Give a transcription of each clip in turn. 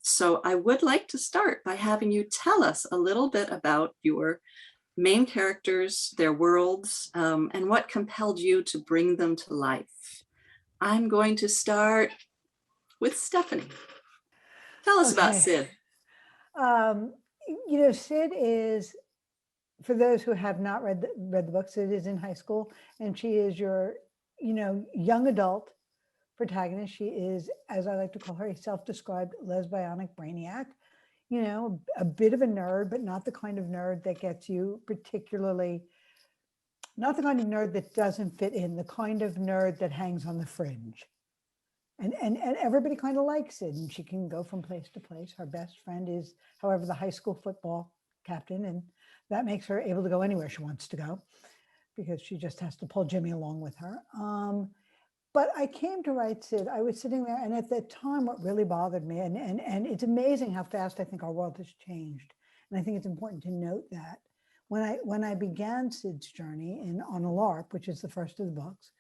So I would like to start by having you tell us a little bit about your main characters, their worlds, and what compelled you to bring them to life. I'm going to start with Stephanie. Tell us about Okay. Sid. Um, Sid is, for those who have not read the book, Sid is in high school, and she is your, young adult protagonist. She is, as I like to call her, a self-described lesbianic brainiac. A bit of a nerd, but not the kind of nerd that gets you particularly, not the kind of nerd that doesn't fit in, the kind of nerd that hangs on the fringe. And everybody kind of likes it, and she can go from place to place. Her best friend is, however, the high school football captain, and that makes her able to go anywhere she wants to go because she just has to pull Jimmy along with her. But I came to write Sid. I was sitting there, and at that time, what really bothered me, and it's amazing how fast I think our world has changed, and I think it's important to note that when I began Sid's journey in On a LARP, which is the first of the books,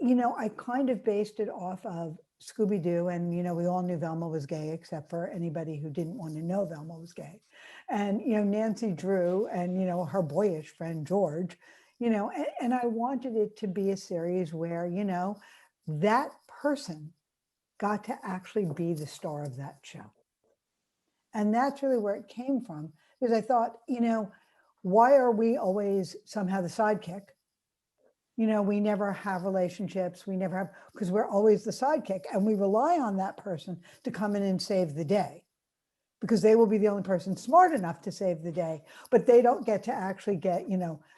I kind of based it off of Scooby Doo, and we all knew Velma was gay, except for anybody who didn't want to know Velma was gay, and Nancy Drew, and her boyish friend George, and I wanted it to be a series where that person got to actually be the star of that show, and that's really where it came from. Because I thought, why are we always somehow the sidekick? We never have relationships. We never have, because we're always the sidekick, and we rely on that person to come in and save the day because they will be the only person smart enough to save the day, but they don't get to actually get,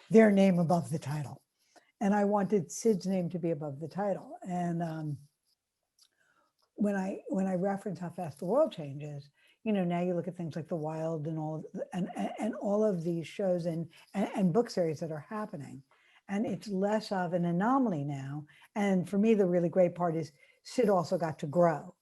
their name above the title. And I wanted Sid's name to be above the title. And when I reference how fast the world changes, now you look at things like The Wild and all of these shows and book series that are happening, and it's less of an anomaly now. And for me, the really great part is Sid also got to grow.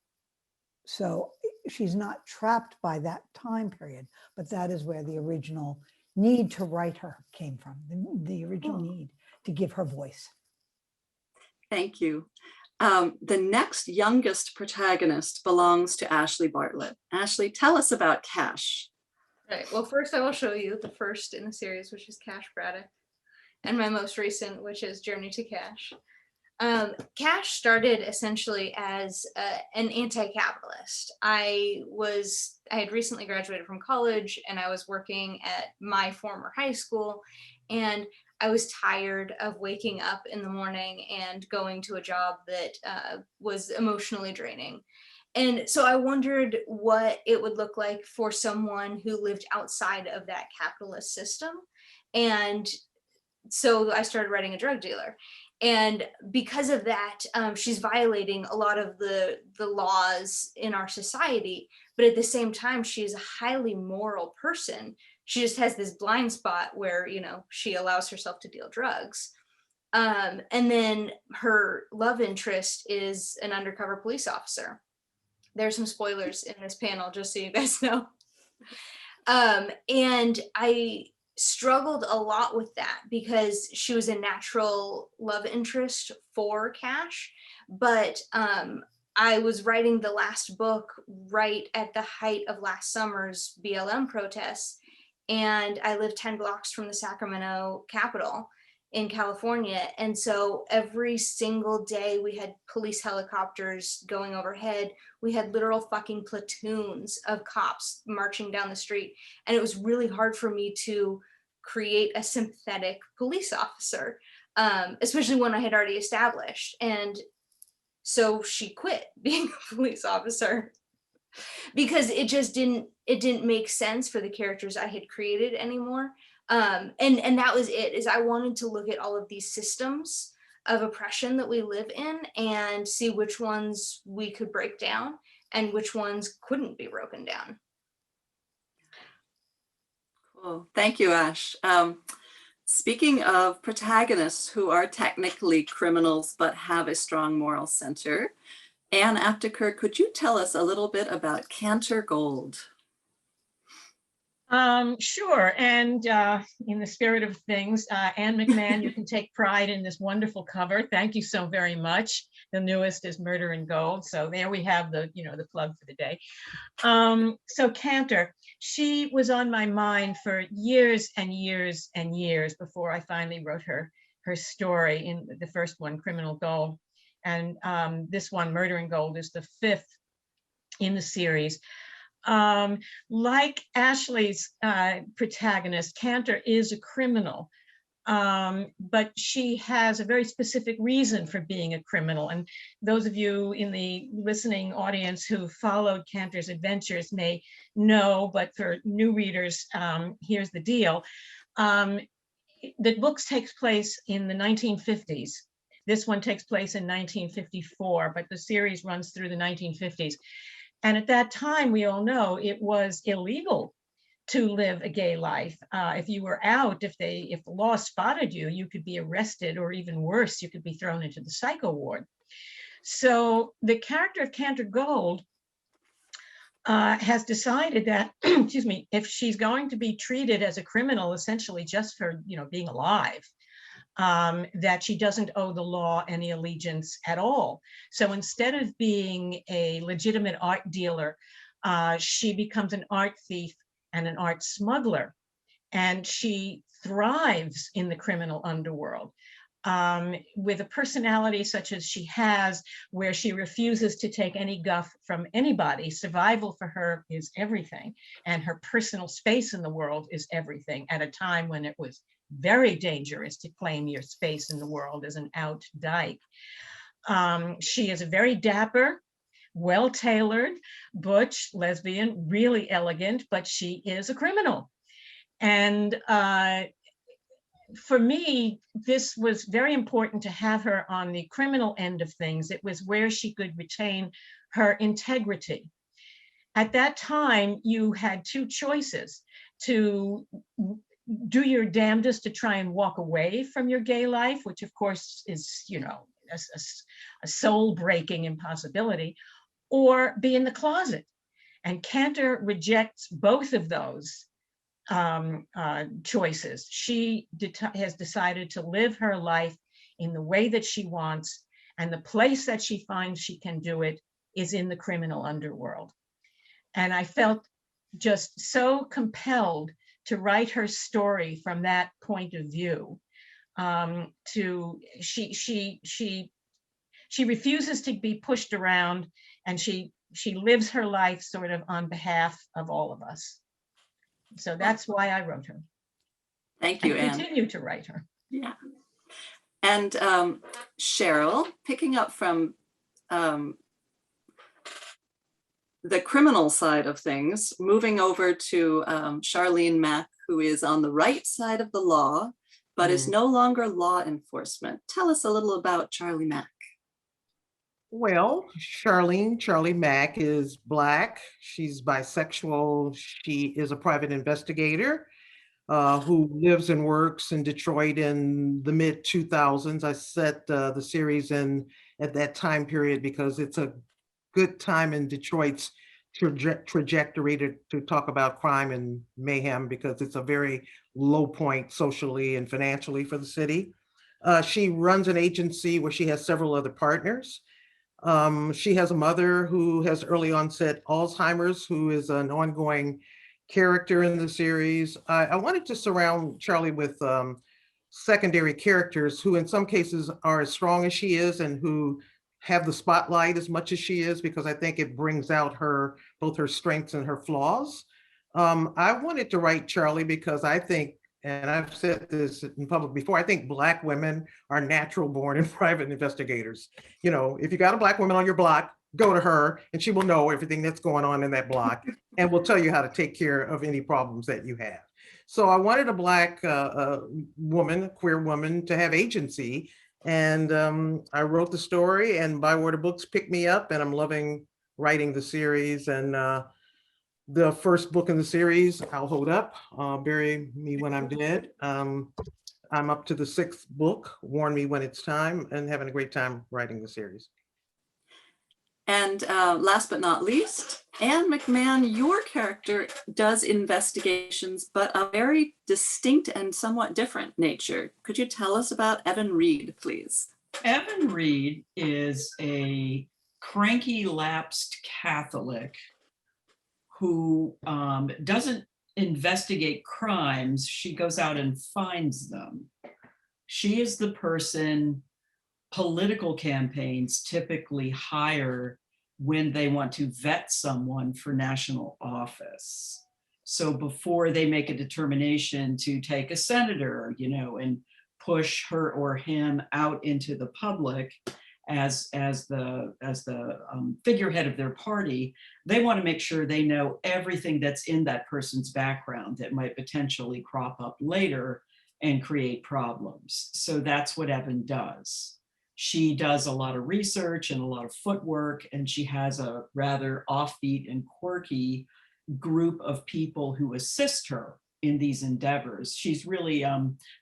So she's not trapped by that time period, but that is where the original need to write her came from, the original need to give her voice. Thank you. The next youngest protagonist belongs to Ashley Bartlett. Ashley, tell us about Cash. Right. Well, first I will show you the first in the series, which is Cash Braddock, and my most recent, which is Journey to Cash. Cash started essentially as an anti-capitalist. I had recently graduated from college, and I was working at my former high school, and I was tired of waking up in the morning and going to a job that was emotionally draining. And so I wondered what it would look like for someone who lived outside of that capitalist system. And so I started writing a drug dealer. And because of that, she's violating a lot of the laws in our society. But at the same time, she's a highly moral person. She just has this blind spot where, she allows herself to deal drugs. And then her love interest is an undercover police officer. There's some spoilers in this panel, just so you guys know. And I struggled a lot with that because she was a natural love interest for Cash, but I was writing the last book right at the height of last summer's BLM protests, and I live 10 blocks from the Sacramento Capitol in California. And so every single day we had police helicopters going overhead. We had literal fucking platoons of cops marching down the street. And it was really hard for me to create a sympathetic police officer, especially one I had already established. And so she quit being a police officer because it didn't make sense for the characters I had created anymore. And that was it, is I wanted to look at all of these systems of oppression that we live in and see which ones we could break down and which ones couldn't be broken down. Cool. Thank you, Ash. Speaking of protagonists who are technically criminals but have a strong moral center, Ann Apteker, could you tell us a little bit about Cantor Gold? Sure. And in the spirit of things, Anne McMahon, you can take pride in this wonderful cover. Thank you so very much. The newest is Murder in Gold. So there we have the, the plug for the day. So Cantor, she was on my mind for years and years and years before I finally wrote her story. In the first one, Criminal Gold. And this one, Murder in Gold, is the 5th in the series. Like Ashley's protagonist, Cantor is a criminal, but she has a very specific reason for being a criminal. And those of you in the listening audience who followed Cantor's adventures may know, but for new readers, here's the deal. The book takes place in the 1950s. This one takes place in 1954, but the series runs through the 1950s. And at that time, we all know it was illegal to live a gay life. If you were out, if the law spotted you, you could be arrested, or even worse, you could be thrown into the psycho ward. So the character of Cantor Gold has decided that, excuse me, if she's going to be treated as a criminal, essentially just for being alive, that she doesn't owe the law any allegiance at all. So instead of being a legitimate art dealer, she becomes an art thief and an art smuggler. And she thrives in the criminal underworld with a personality such as she has, where she refuses to take any guff from anybody. Survival for her is everything, and her personal space in the world is everything, at a time when it was very dangerous to claim your space in the world as an out dyke. She is a very dapper, well-tailored, butch, lesbian, really elegant, but she is a criminal. And for me, this was very important to have her on the criminal end of things. It was where she could retain her integrity. At that time, you had two choices: to do your damnedest to try and walk away from your gay life, which of course is, a soul-breaking impossibility, or be in the closet. And Cantor rejects both of those choices. She has decided to live her life in the way that she wants, and the place that she finds she can do it is in the criminal underworld. And I felt just so compelled to write her story from that point of view. She refuses to be pushed around, and she lives her life sort of on behalf of all of us. So that's why I wrote her. Thank you, Anne. Continue to write her. Yeah. And Cheryl, picking up from the criminal side of things, moving over to Charlene Mack, who is on the right side of the law, but is no longer law enforcement. Tell us a little about Charlie Mack. Well, Charlie Mack is Black. She's bisexual. She is a private investigator who lives and works in Detroit in the mid 2000s. I set the series in at that time period because it's a good time in Detroit's trajectory to talk about crime and mayhem, because it's a very low point socially and financially for the city. She runs an agency where she has several other partners. She has a mother who has early onset Alzheimer's, who is an ongoing character in the series. I wanted to surround Charlie with secondary characters who in some cases are as strong as she is and who have the spotlight as much as she is, because I think it brings out both her strengths and her flaws. I wanted to write Charlie because I think, and I've said this in public before, I think Black women are natural born and private investigators. If you got a Black woman on your block, go to her and she will know everything that's going on in that block and will tell you how to take care of any problems that you have. So I wanted a Black woman, a queer woman, to have agency. And I wrote the story, and Bywater Books picked me up, and I'm loving writing the series. And the first book in the series, I'll Hold Up, Bury Me When I'm Dead. I'm up to the 6th book, Warn Me When It's Time, and having a great time writing the series. And last but not least, Anne McMahon, your character does investigations, but a very distinct and somewhat different nature. Could you tell us about Evan Reed, please? Evan Reed is a cranky, lapsed Catholic who doesn't investigate crimes. She goes out and finds them. She is the person political campaigns typically hire when they want to vet someone for national office. So before they make a determination to take a senator, and push her or him out into the public as the figurehead of their party, they want to make sure they know everything that's in that person's background that might potentially crop up later and create problems. So that's what Evan does. She does a lot of research and a lot of footwork, and she has a rather offbeat and quirky group of people who assist her in these endeavors. She's really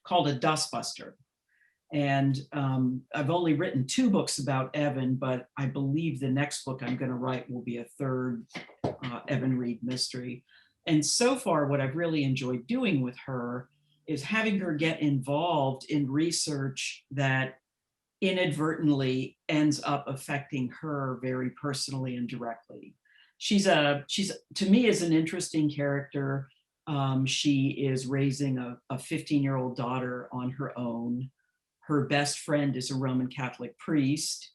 called a dustbuster. And I've only written 2 books about Evan, but I believe the next book I'm going to write will be a third Evan Reed mystery. And so far, what I've really enjoyed doing with her is having her get involved in research that inadvertently ends up affecting her very personally and directly. She's to me is an interesting character. She is raising a 15-year-old daughter on her own. Her best friend is a Roman Catholic priest,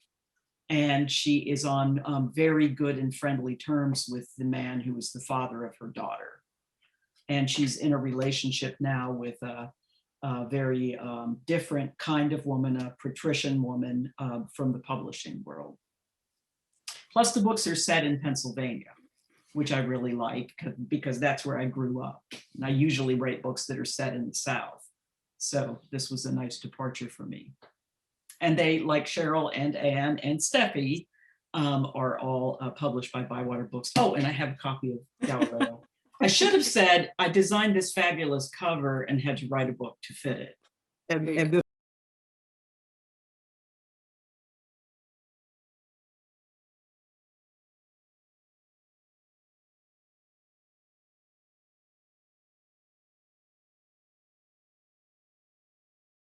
and she is on very good and friendly terms with the man who is the father of her daughter. And she's in a relationship now with a very different kind of woman, a patrician woman from the publishing world. Plus the books are set in Pennsylvania, which I really like because that's where I grew up. And I usually write books that are set in the South. So this was a nice departure for me. And they, like Cheryl and Anne and Steffi, are all published by Bywater Books. Oh, and I have a copy of Galileo. I should have said I designed this fabulous cover and had to write a book to fit it. And this